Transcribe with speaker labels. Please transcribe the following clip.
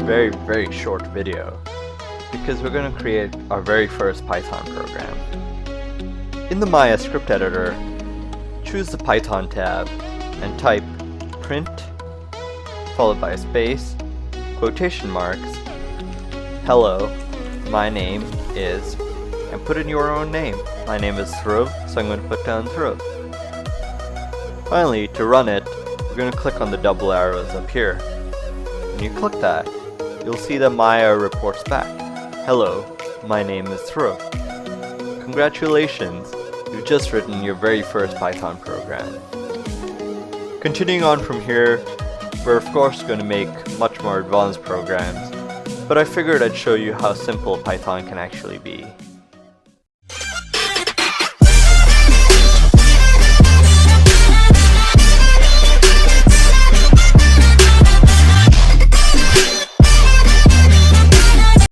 Speaker 1: very short video because we're going to create our very first Python program. In the Maya script editor, choose the Python tab and type print followed by a space, quotation marks, hello, my name is, and put in your own name. My name is Dhruv, so I'm going to put down Dhruv. Finally, to run it, we're going to click on the double arrows up here. When you click that, you'll see that Maya reports back. Hello, my name is Dhruv. Congratulations, you've just written your very first Python program. Continuing on from here, we're of course going to make much more advanced programs, but I figured I'd show you how simple Python can actually be.